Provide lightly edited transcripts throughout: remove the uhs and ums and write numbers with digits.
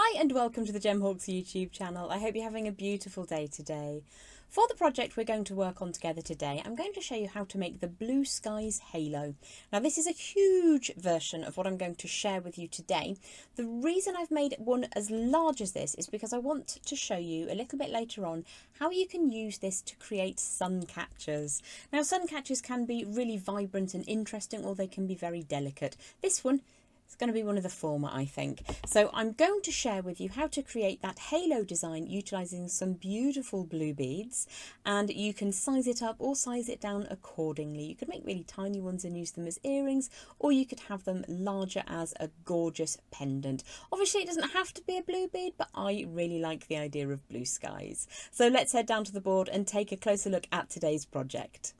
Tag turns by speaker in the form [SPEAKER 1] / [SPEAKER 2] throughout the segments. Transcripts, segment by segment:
[SPEAKER 1] Hi and welcome to the Gemhawks YouTube channel. I hope you're having a beautiful day today. For the project we're going to work on together today, I'm going to show you how to make the Blue Skies Halo. Now this is a huge version of what I'm going to share with you today. The reason I've made one as large as this is because I want to show you a little bit later on how you can use this to create sun catchers. Now sun catchers can be really vibrant and interesting, or they can be very delicate. This one, it's going to be one of the former, I think. So I'm going to share with you how to create that halo design utilising some beautiful blue beads, and you can size it up or size it down accordingly. You could make really tiny ones and use them as earrings, or you could have them larger as a gorgeous pendant. Obviously it doesn't have to be a blue bead, but I really like the idea of blue skies. So let's head down to the board and take a closer look at today's project.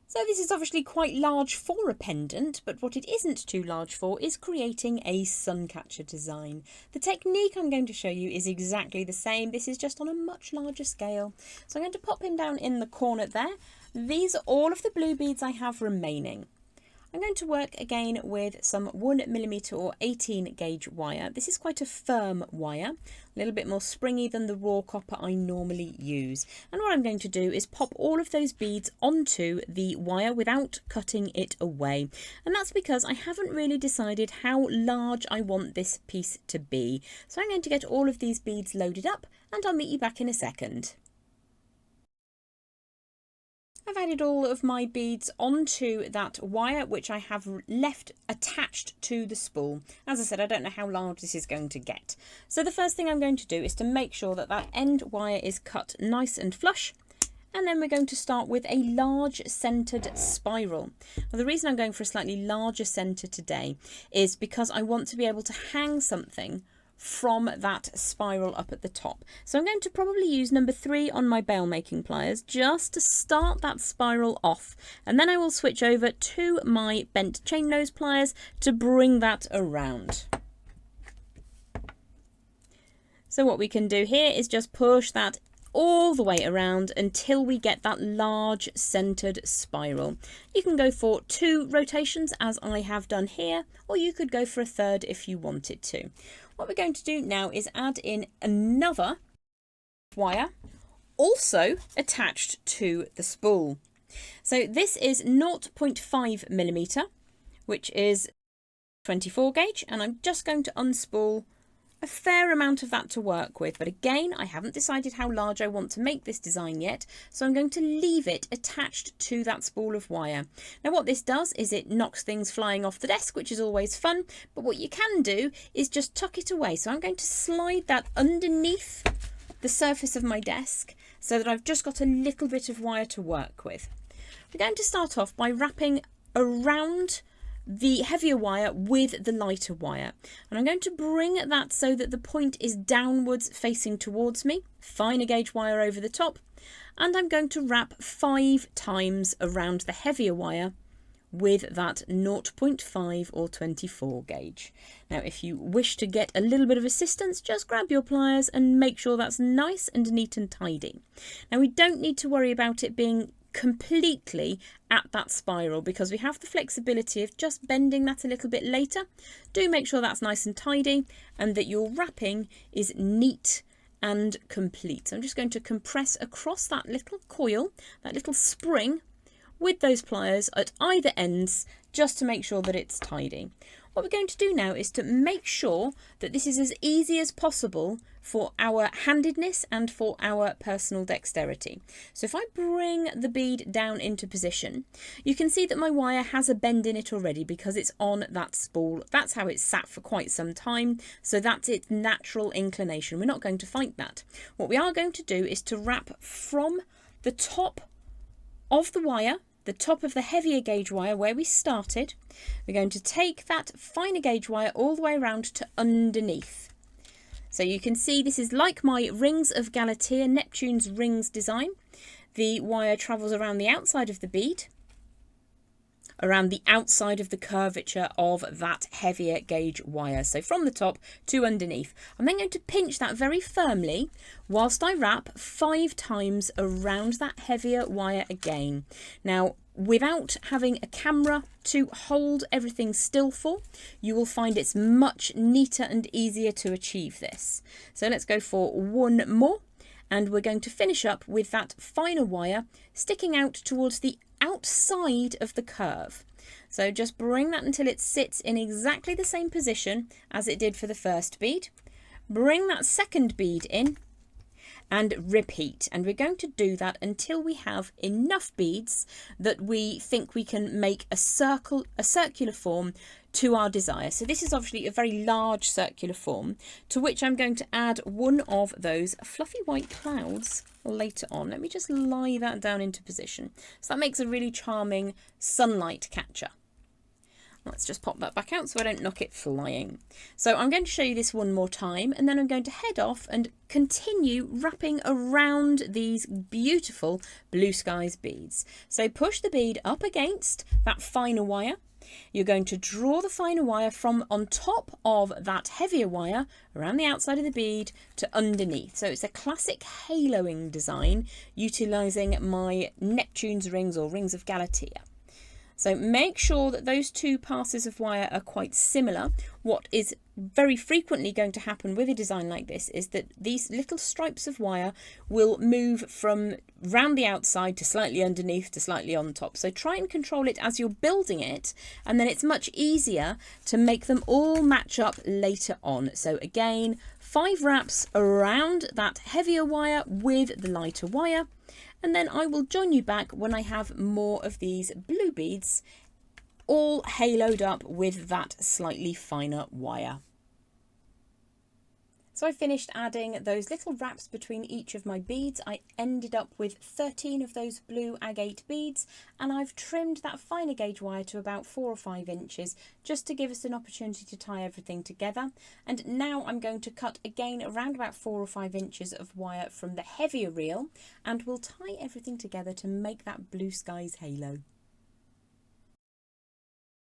[SPEAKER 1] So this is obviously quite large for a pendant, but what it isn't too large for is creating a suncatcher design. The technique I'm going to show you is exactly the same. This is just on a much larger scale. So I'm going to pop him down in the corner there. These are all of the blue beads I have remaining. I'm going to work again with some 1mm or 18 gauge wire. This is quite a firm wire, a little bit more springy than the raw copper I normally use. And what I'm going to do is pop all of those beads onto the wire without cutting it away. And that's because I haven't really decided how large I want this piece to be. So I'm going to get all of these beads loaded up and I'll meet you back in a second. I've added all of my beads onto that wire, which I have left attached to the spool. As I said, I don't know how large this is going to get. So the first thing I'm going to do is to make sure that that end wire is cut nice and flush. And then we're going to start with a large centered spiral. Now, the reason I'm going for a slightly larger center today is because I want to be able to hang something from that spiral up at the top. So I'm going to probably use number 3 on my bail making pliers just to start that spiral off, and then I will switch over to my bent chain nose pliers to bring that around. So what we can do here is just push that all the way around until we get that large centered spiral. You can go for 2 rotations as I have done here, or you could go for a 3rd if you wanted to. What we're going to do now is add in another wire also attached to the spool. So this is 0.5mm, which is 24 gauge, and I'm just going to unspool a fair amount of that to work with. But again, I haven't decided how large I want to make this design yet, so I'm going to leave it attached to that spool of wire. Now what this does is it knocks things flying off the desk, which is always fun, but what you can do is just tuck it away. So I'm going to slide that underneath the surface of my desk so that I've just got a little bit of wire to work with. We're going to start off by wrapping around the heavier wire with the lighter wire, and I'm going to bring that so that the point is downwards facing towards me, finer gauge wire over the top, and I'm going to wrap 5 times around the heavier wire with that 0.5 or 24 gauge. Now if you wish to get a little bit of assistance, just grab your pliers and make sure that's nice and neat and tidy. Now we don't need to worry about it being completely at that spiral because we have the flexibility of just bending that a little bit later. Do make sure that's nice and tidy and that your wrapping is neat and complete. So I'm just going to compress across that little coil, that little spring, with those pliers at either ends just to make sure that it's tidy. What we're going to do now is to make sure that this is as easy as possible for our handedness and for our personal dexterity. So if I bring the bead down into position, you can see that my wire has a bend in it already because it's on that spool. That's how it's sat for quite some time, so that's its natural inclination. We're not going to fight that. What we are going to do is to wrap from the top of the wire, the top of the heavier gauge wire where we started. We're going to take that finer gauge wire all the way around to underneath. So you can see this is like my Rings of Galatea, Neptune's rings design. The wire travels around the outside of the bead, around the outside of the curvature of that heavier gauge wire. So from the top to underneath. I'm then going to pinch that very firmly whilst I wrap 5 times around that heavier wire again. Now without having a camera to hold everything still for, you will find it's much neater and easier to achieve this. So let's go for one more, and we're going to finish up with that finer wire sticking out towards the outside of the curve. So just bring that until it sits in exactly the same position as it did for the first bead. Bring that second bead in and repeat, and we're going to do that until we have enough beads that we think we can make a circular form to our desire. So this is obviously a very large circular form, to which I'm going to add one of those fluffy white clouds later on. Let me just lie that down into position. So that makes a really charming sunlight catcher. Let's just pop that back out so I don't knock it flying. So I'm going to show you this one more time, and then I'm going to head off and continue wrapping around these beautiful blue skies beads. So push the bead up against that finer wire. You're going to draw the finer wire from on top of that heavier wire around the outside of the bead to underneath. So it's a classic haloing design utilising my Neptune's rings or rings of Galatea. So make sure that those two passes of wire are quite similar. What is very frequently going to happen with a design like this is that these little stripes of wire will move from round the outside to slightly underneath to slightly on top. So try and control it as you're building it, and then it's much easier to make them all match up later on. So again, 5 wraps around that heavier wire with the lighter wire. And then I will join you back when I have more of these blue beads all haloed up with that slightly finer wire. So I finished adding those little wraps between each of my beads. I ended up with 13 of those blue agate beads, and I've trimmed that finer gauge wire to about 4 or 5 inches just to give us an opportunity to tie everything together. And now I'm going to cut again around about 4 or 5 inches of wire from the heavier reel, and we'll tie everything together to make that blue skies halo.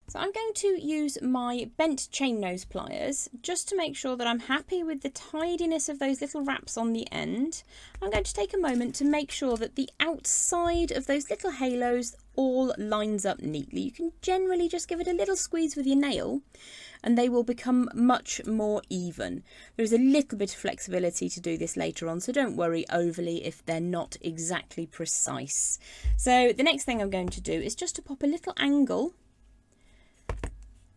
[SPEAKER 1] So I'm going to use my bent chain nose pliers just to make sure that I'm happy with the tidiness of those little wraps on the end. I'm going to take a moment to make sure that the outside of those little halos all lines up neatly. You can generally just give it a little squeeze with your nail and they will become much more even. There's a little bit of flexibility to do this later on, so don't worry overly if they're not exactly precise. So the next thing I'm going to do is just to pop a little angle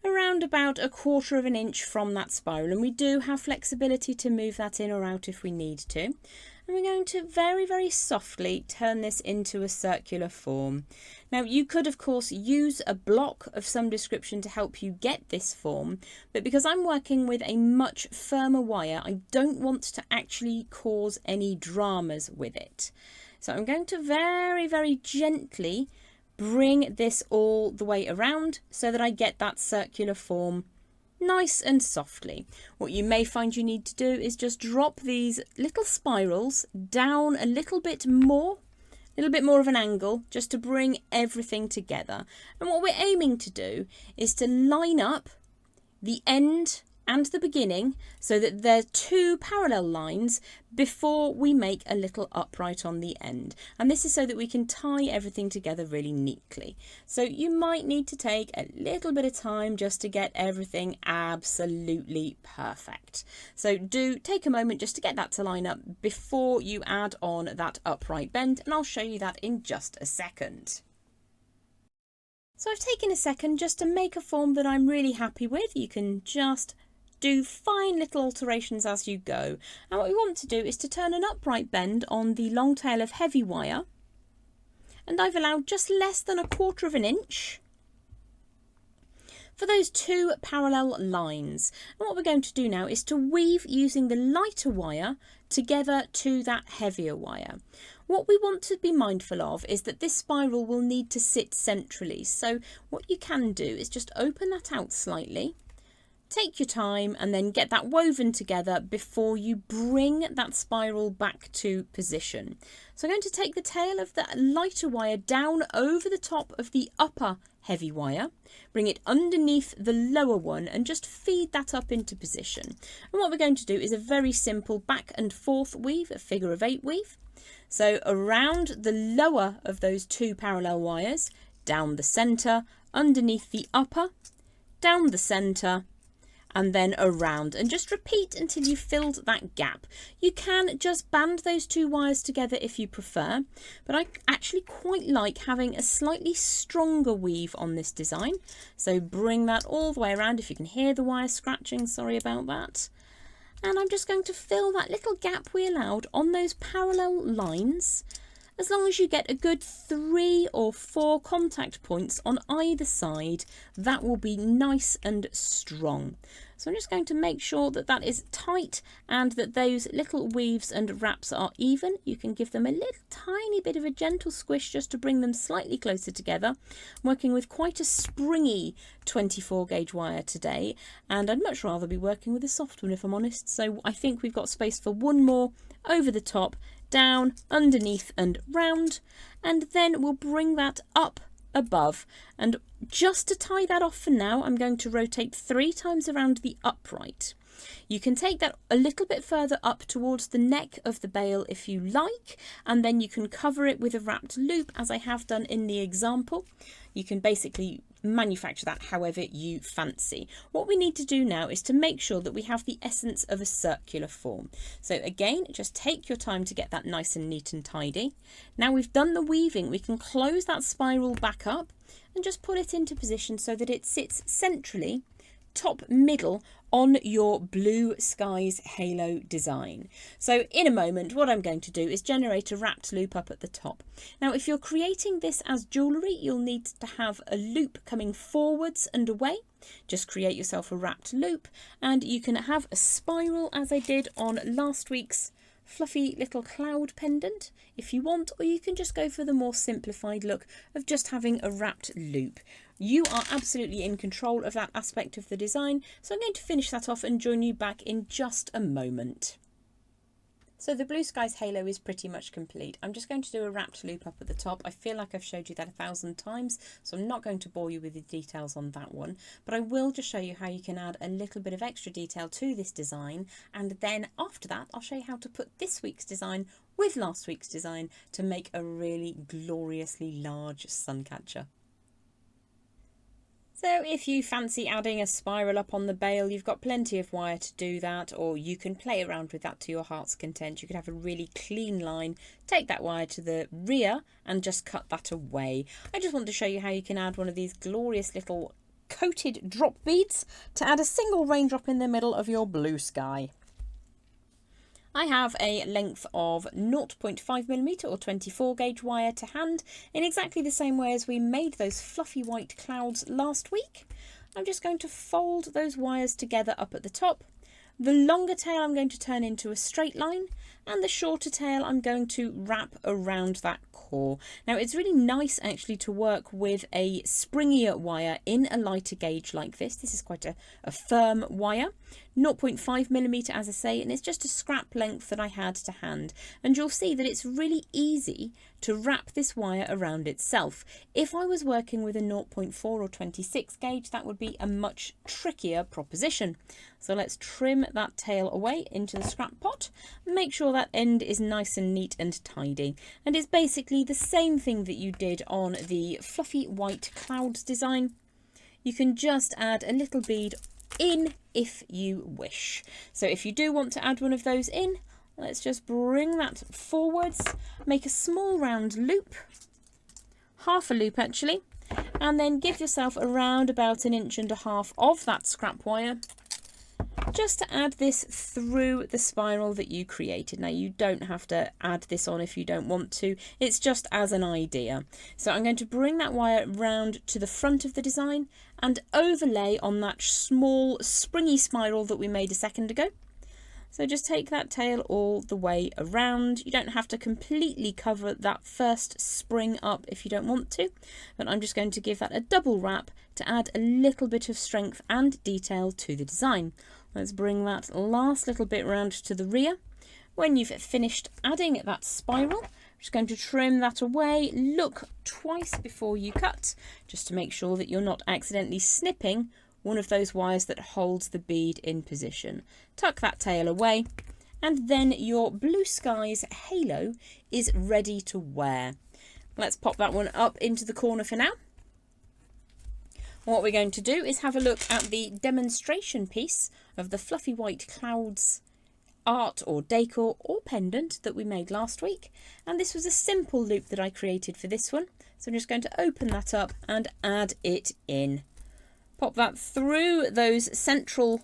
[SPEAKER 1] around about 1/4 of an inch from that spiral, and we do have flexibility to move that in or out if we need to. And we're going to very, very softly turn this into a circular form. Now you could of course use a block of some description to help you get this form, but because I'm working with a much firmer wire, I don't want to actually cause any dramas with it. So I'm going to very, very gently bring this all the way around so that I get that circular form nice and softly. What you may find you need to do is just drop these little spirals down a little bit more of an angle, just to bring everything together. And what we're aiming to do is to line up the end and the beginning so that they're 2 parallel lines before we make a little upright on the end. And this is so that we can tie everything together really neatly. So you might need to take a little bit of time just to get everything absolutely perfect. So do take a moment just to get that to line up before you add on that upright bend, and I'll show you that in just a second. So I've taken a second just to make a form that I'm really happy with. You can just do fine little alterations as you go. And what we want to do is to turn an upright bend on the long tail of heavy wire, and I've allowed just less than 1/4 of an inch for those 2 parallel lines. And what we're going to do now is to weave using the lighter wire together to that heavier wire. What we want to be mindful of is that this spiral will need to sit centrally. So what you can do is just open that out slightly, take your time, and then get that woven together before you bring that spiral back to position. So I'm going to take the tail of the lighter wire down over the top of the upper heavy wire, bring it underneath the lower one, and just feed that up into position. And what we're going to do is a very simple back and forth weave, a figure of 8 weave. So around the lower of those 2 parallel wires, down the centre, underneath the upper, down the centre, and then around, and just repeat until you've filled that gap. You can just band those two wires together if you prefer, but I actually quite like having a slightly stronger weave on this design. So bring that all the way around. If you can hear the wire scratching, sorry about that. And I'm just going to fill that little gap we allowed on those parallel lines. As long as you get a good 3 or 4 contact points on either side, that will be nice and strong. So I'm just going to make sure that that is tight and that those little weaves and wraps are even. You can give them a little tiny bit of a gentle squish just to bring them slightly closer together. I'm working with quite a springy 24 gauge wire today, and I'd much rather be working with a soft one if I'm honest. So I think we've got space for one more over the top, down, underneath and round, and then we'll bring that up above. And just to tie that off for now, I'm going to rotate 3 times around the upright. You can take that a little bit further up towards the neck of the bale if you like, and then you can cover it with a wrapped loop as I have done in the example. You can basically manufacture that however you fancy. What we need to do now is to make sure that we have the essence of a circular form. So again, just take your time to get that nice and neat and tidy. Now we've done the weaving, we can close that spiral back up and just put it into position so that it sits centrally, top middle on your blue skies halo design. So in a moment what I'm going to do is generate a wrapped loop up at the top. Now if you're creating this as jewellery, you'll need to have a loop coming forwards and away. Just create yourself a wrapped loop, and you can have a spiral as I did on last week's fluffy little cloud pendant if you want, or you can just go for the more simplified look of just having a wrapped loop. You are absolutely in control of that aspect of the design, so I'm going to finish that off and join you back in just a moment. So the blue skies halo is pretty much complete. I'm just going to do a wrapped loop up at the top. I feel like I've showed you that 1,000 times, so I'm not going to bore you with the details on that one, but I will just show you how you can add a little bit of extra detail to this design, and then after that I'll show you how to put this week's design with last week's design to make a really gloriously large suncatcher. So if you fancy adding a spiral up on the bale, you've got plenty of wire to do that, or you can play around with that to your heart's content. You could have a really clean line, take that wire to the rear and just cut that away. I just want to show you how you can add one of these glorious little coated drop beads to add a single raindrop in the middle of your blue sky. I have a length of 0.5mm or 24 gauge wire to hand in exactly the same way as we made those fluffy white clouds last week. I'm just going to fold those wires together up at the top. The longer tail I'm going to turn into a straight line, and the shorter tail I'm going to wrap around that core. Now it's really nice actually to work with a springier wire in a lighter gauge like this. This is quite a firm wire. 0.5mm as I say, and it's just a scrap length that I had to hand, and you'll see that it's really easy to wrap this wire around itself. If I was working with a 0.4 or 26 gauge, that would be a much trickier proposition. So let's trim that tail away into the scrap pot, make sure that end is nice and neat and tidy, and it's basically the same thing that you did on the fluffy white clouds design. You can just add a little bead in if you wish. So if you do want to add one of those in, let's just bring that forwards, make a small round loop, half a loop actually, and then give yourself around about 1.5 inches of that scrap wire just to add this through the spiral that you created. Now you don't have to add this on if you don't want to, it's just as an idea. So I'm going to bring that wire round to the front of the design and overlay on that small springy spiral that we made a second ago. So just take that tail all the way around. You don't have to completely cover that first spring up if you don't want to, but I'm just going to give that a double wrap to add a little bit of strength and detail to the design. Let's bring that last little bit round to the rear. When you've finished adding that spiral, I'm just going to trim that away. Look twice before you cut, just to make sure that you're not accidentally snipping one of those wires that holds the bead in position. Tuck that tail away, and then your blue skies halo is ready to wear. Let's pop that one up into the corner for now. What we're going to do is have a look at the demonstration piece of the fluffy white clouds art or decor or pendant that we made last week. And this was a simple loop that I created for this one. So I'm just going to open that up and add it in. Pop that through those central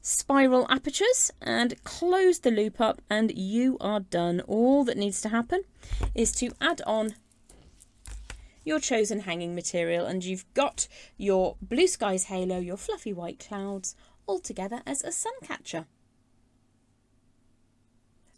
[SPEAKER 1] spiral apertures and close the loop up, and you are done. All that needs to happen is to add on your chosen hanging material, and you've got your blue skies halo, your fluffy white clouds, all together as a sun catcher.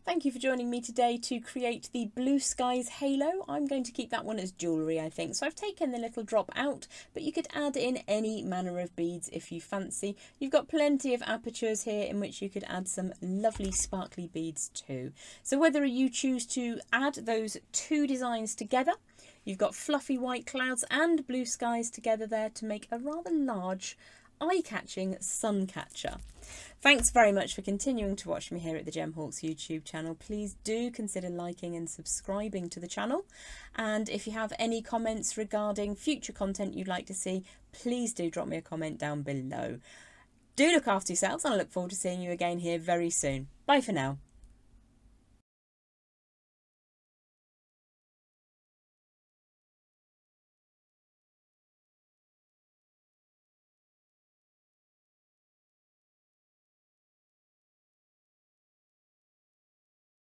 [SPEAKER 1] Thank you for joining me today to create the blue skies halo. I'm going to keep that one as jewellery, I think. So I've taken the little drop out, but you could add in any manner of beads if you fancy. You've got plenty of apertures here in which you could add some lovely sparkly beads too. So whether you choose to add those two designs together, you've got fluffy white clouds and blue skies together there to make a rather large, eye-catching sun catcher. Thanks very much for continuing to watch me here at the Gemhawks YouTube channel. Please do consider liking and subscribing to the channel. And if you have any comments regarding future content you'd like to see, please do drop me a comment down below. Do look after yourselves, and I look forward to seeing you again here very soon. Bye for now.